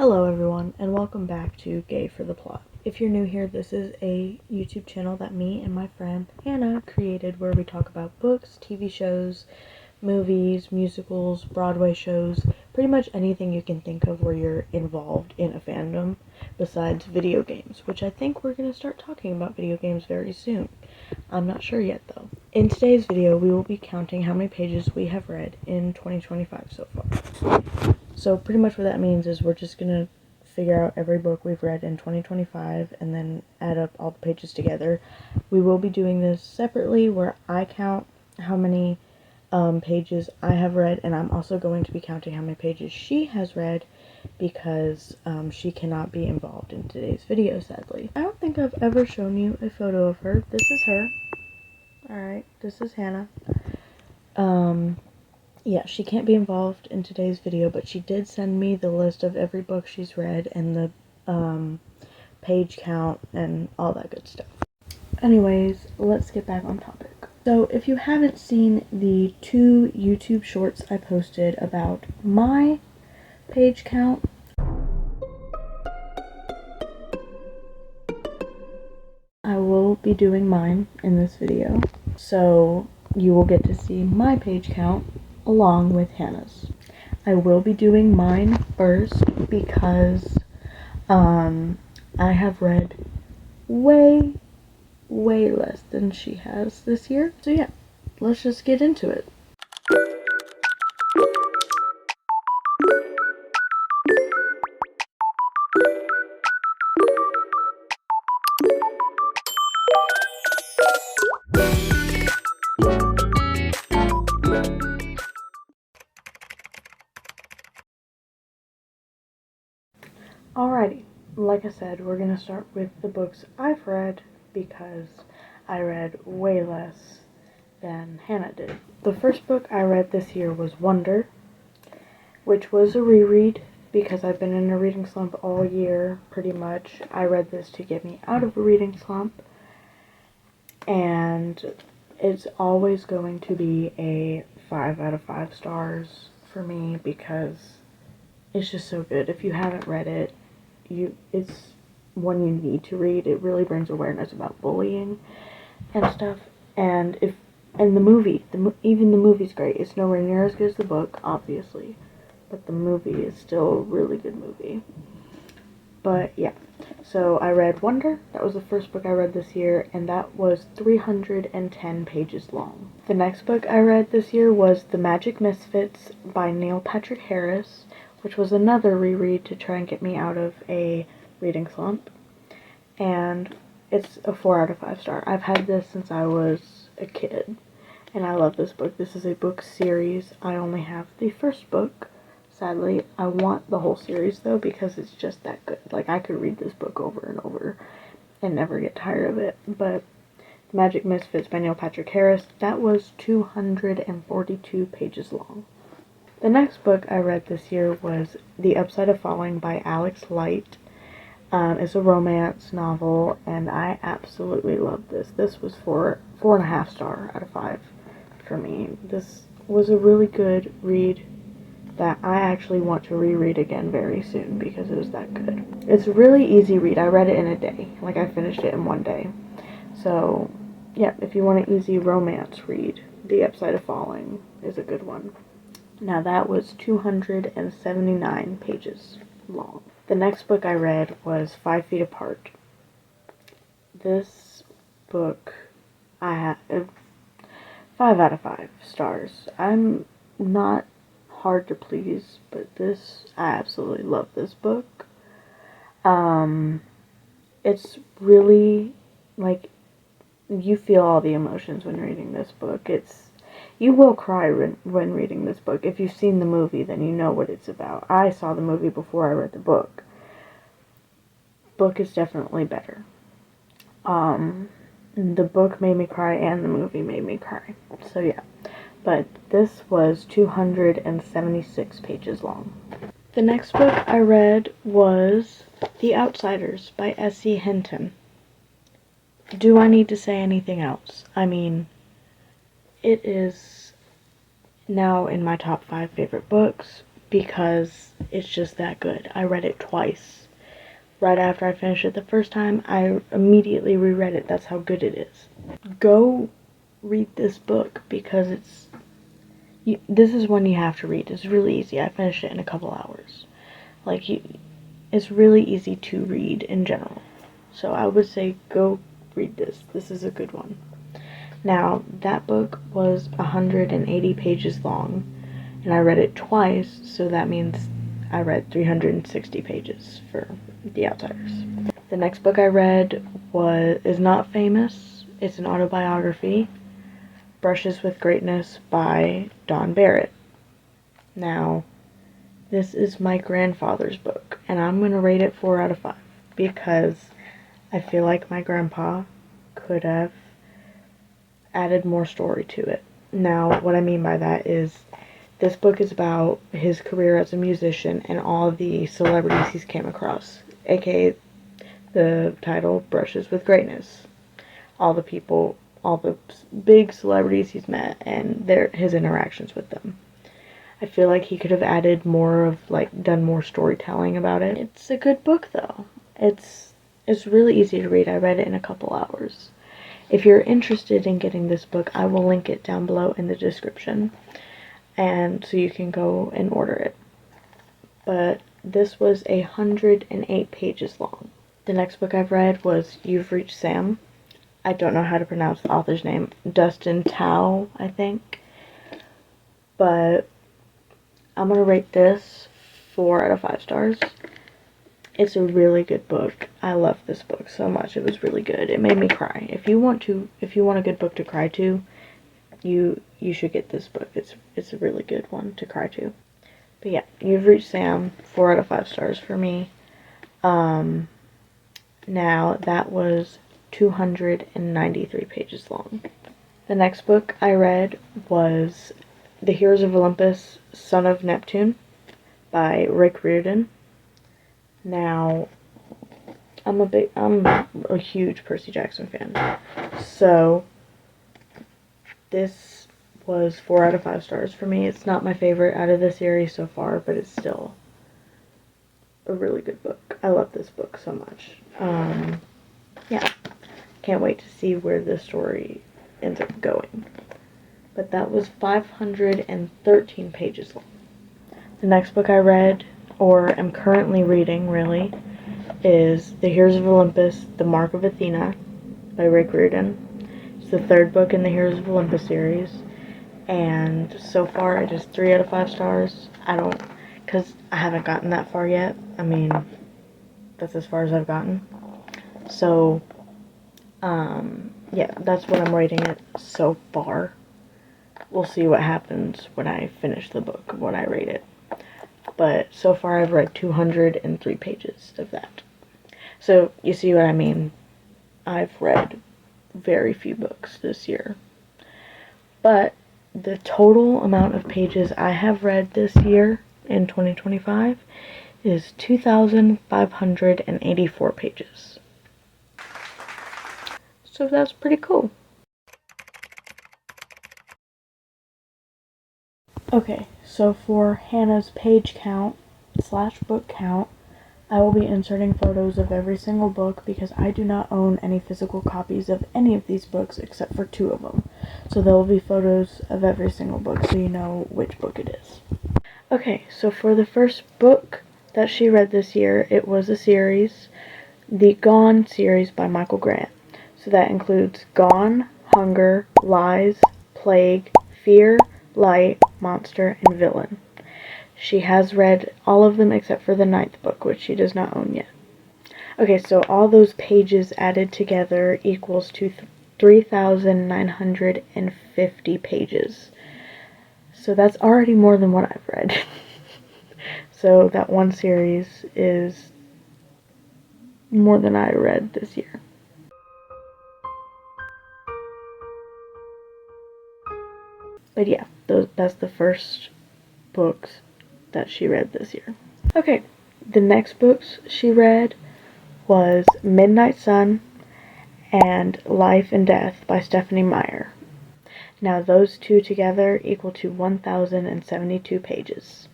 Hello everyone, and welcome back to Gay for the Plot. If you're new here, this is a YouTube channel that me and my friend Hannah created where we talk about books, TV shows, movies, musicals, Broadway shows, pretty much anything you can think of where you're involved in a fandom besides video games, which I think we're going to start talking about video games very soon. I'm not sure yet though. In today's video, we will be counting how many pages we have read in 2025 so far. So pretty much what that means is we're just going to figure out every book we've read in 2025 and then add up all the pages together. We will be doing this separately where I count how many pages I have read, and I'm also going to be counting how many pages she has read because she cannot be involved in today's video, sadly. I don't think I've ever shown you a photo of her. This is her. Alright, this is Hannah. Yeah, she can't be involved in today's video, but she did send me the list of every book she's read and the page count and all that good stuff. Anyways, let's get back on topic. So if you haven't seen the 2 YouTube shorts I posted about my page count, I will be doing mine in this video. So you will get to see my page count along with Hannah's. I will be doing mine first because I have read way less than she has this year. So yeah, let's just get into it. Alrighty, like I said, we're gonna start with the books I've read because I read way less than Hannah did. The first book I read this year was Wonder, which was a reread because I've been in a reading slump all year, pretty much. I read this to get me out of a reading slump, and it's always going to be a 5 out of 5 stars for me because it's just so good. If you haven't read it, it's one you need to read. It really brings awareness about bullying and stuff. And the movie, even the movie's great. It's nowhere near as good as the book, obviously, but the movie is still a really good movie. But yeah, so I read Wonder. That was the first book I read this year, and that was 310 pages long. The next book I read this year was The Magic Misfits by Neil Patrick Harris, which was another reread to try and get me out of a reading slump. And it's a 4 out of 5 star. I've had this since I was a kid, and I love this book. This is a book series. I only have the first book, sadly. I want the whole series, though, because it's just that good. Like, I could read this book over and over and never get tired of it. But Magic Misfits by Neil Patrick Harris, that was 242 pages long. The next book I read this year was The Upside of Falling by Alex Light. It's a romance novel, and I absolutely love this. This was 4.5 star out of 5 for me. This was a really good read that I actually want to reread again very soon because it was that good. It's a really easy read. I read it in a day. Like, I finished it in one day. So, yeah, if you want an easy romance read, The Upside of Falling is a good one. Now, that was 279 pages long. The next book I read was 5 Feet Apart. This book, I have 5 out of 5 stars. I'm not hard to please, but I absolutely love this book. It's really, like, you feel all the emotions when reading this book. You will cry when reading this book. If you've seen the movie, then you know what it's about. I saw the movie before I read the book. Book is definitely better. The book made me cry and the movie made me cry. So yeah. But this was 276 pages long. The next book I read was The Outsiders by S.E. Hinton. Do I need to say anything else? I mean, it is now in my top 5 favorite books. because it's just that good. I read it twice. Right after I finished it the first time, I immediately reread it. That's how good it is. Go read this book because this is one you have to read. It's really easy. I finished it in a couple hours. It's really easy to read in general. So I would say go read this. This is a good one. Now, that book was 180 pages long, and I read it twice, so that means I read 360 pages for The Outsiders. The next book I read is not famous. It's an autobiography, Brushes with Greatness by Don Barrett. Now, this is my grandfather's book, and I'm going to rate it 4 out of 5 because I feel like my grandpa could have added more story to it. Now, what I mean by that is this book is about his career as a musician and all the celebrities he's came across, aka the title Brushes with Greatness. All the people, all the big celebrities he's met and his interactions with them. I feel like he could have added more of, done more storytelling about it. It's a good book, though. It's really easy to read. I read it in a couple hours. If you're interested in getting this book, I will link it down below in the description, and so you can go and order it. But this was 108 pages long. The next book I've read was You've Reached Sam. I don't know how to pronounce the author's name. Dustin Tao, I think. But I'm going to rate this 4 out of 5 stars. It's a really good book. I love this book so much. It was really good. It made me cry. If you want a good book to cry to, you should get this book. It's a really good one to cry to. But yeah, You've Reached Sam, 4 out of 5 stars for me. Now that was 293 pages long. The next book I read was The Heroes of Olympus, Son of Neptune by Rick Riordan. Now, I'm a huge Percy Jackson fan. So, this was 4 out of 5 stars for me. It's not my favorite out of the series so far, but it's still a really good book. I love this book so much. Yeah, can't wait to see where this story ends up going. But that was 513 pages long. The next book I read, or am currently reading, really, is The Heroes of Olympus, The Mark of Athena by Rick Riordan. It's the 3rd book in the Heroes of Olympus series, and so far it is 3 out of 5 stars. Because I haven't gotten that far yet. I mean, that's as far as I've gotten. So, yeah, that's what I'm rating it so far. We'll see what happens when I finish the book, when I rate it. But so far I've read 203 pages of that. So you see what I mean. I've read very few books this year. But the total amount of pages I have read this year in 2025 is 2,584 pages. So that's pretty cool. Okay, so for Hannah's page count / book count, I will be inserting photos of every single book because I do not own any physical copies of any of these books except for 2 of them. So there will be photos of every single book so you know which book it is. Okay, so for the first book that she read this year, it was a series, the Gone series by Michael Grant. So that includes Gone, Hunger, Lies, Plague, Fear, Light, Monster, and Villain. She has read all of them except for the 9th book, which she does not own yet. Okay, so all those pages added together equals to 3,950 pages. So that's already more than what I've read. So that one series is more than I read this year. But yeah, that's the first books that she read this year. Okay, the next books she read was Midnight Sun and Life and Death by Stephanie Meyer. Now those two together equal to 1,072 pages.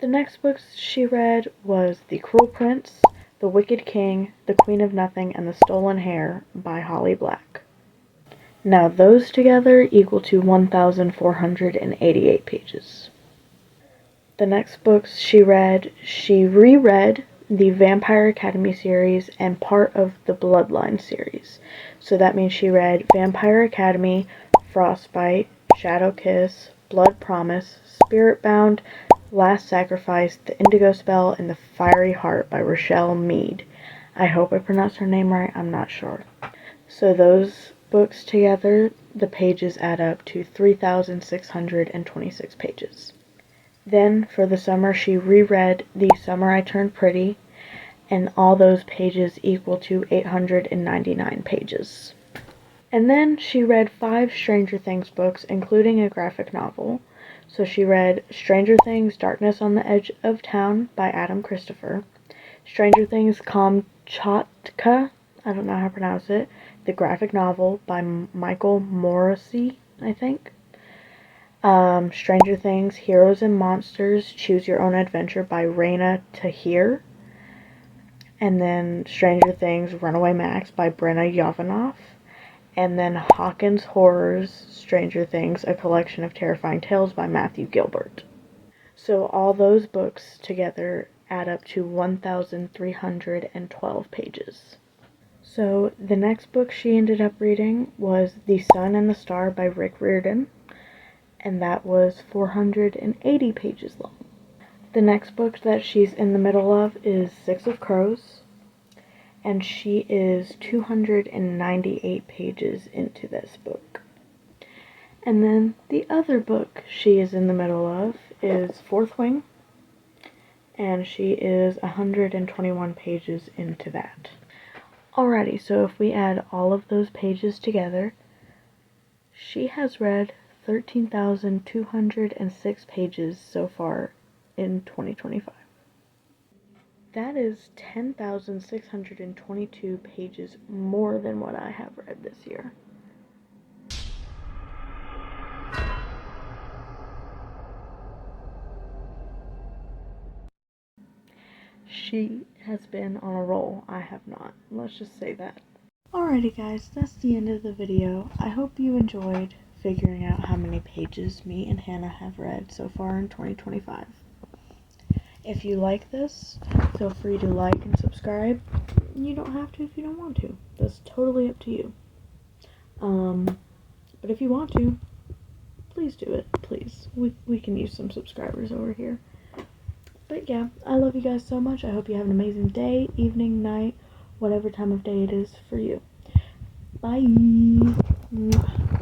The next books she read was The Cruel Prince, The Wicked King, The Queen of Nothing, and The Stolen Hair by Holly Black. Now those together equal to 1,488 pages. The next books she reread the Vampire Academy series and part of the Bloodline series. So that means she read Vampire Academy, Frostbite, Shadow Kiss, Blood Promise, Spirit Bound, Last Sacrifice, The Indigo Spell, and The Fiery Heart by Rochelle Mead. I hope I pronounced her name right, I'm not sure. So those books together, the pages add up to 3,626 pages. Then, for the summer, she reread The Summer I Turned Pretty, and all those pages equal to 899 pages. And then she read 5 Stranger Things books, including a graphic novel. So she read Stranger Things Darkness on the Edge of Town by Adam Christopher, Stranger Things Kamchatka, I don't know how to pronounce it, the graphic novel by Michael Morrissey, I think. Stranger Things Heroes and Monsters Choose Your Own Adventure by Raina Tahir. And then Stranger Things Runaway Max by Brenna Yovanoff. And then Hawkins Horrors Stranger Things A Collection of Terrifying Tales by Matthew Gilbert. So all those books together add up to 1,312 pages. So the next book she ended up reading was The Sun and the Star by Rick Riordan, and that was 480 pages long. The next book that she's in the middle of is Six of Crows, and she is 298 pages into this book. And then the other book she is in the middle of is Fourth Wing, and she is 121 pages into that. Alrighty, so if we add all of those pages together, she has read 13,206 pages so far in 2025. That is 10,622 pages more than what I have read this year. She has been on a roll. I have not. Let's just say that. Alrighty guys, that's the end of the video. I hope you enjoyed figuring out how many pages me and Hannah have read so far in 2025. If you like this, feel free to like and subscribe. You don't have to if you don't want to. That's totally up to you. But if you want to, please do it. Please. We can use some subscribers over here. But yeah, I love you guys so much. I hope you have an amazing day, evening, night, whatever time of day it is for you. Bye. Mwah.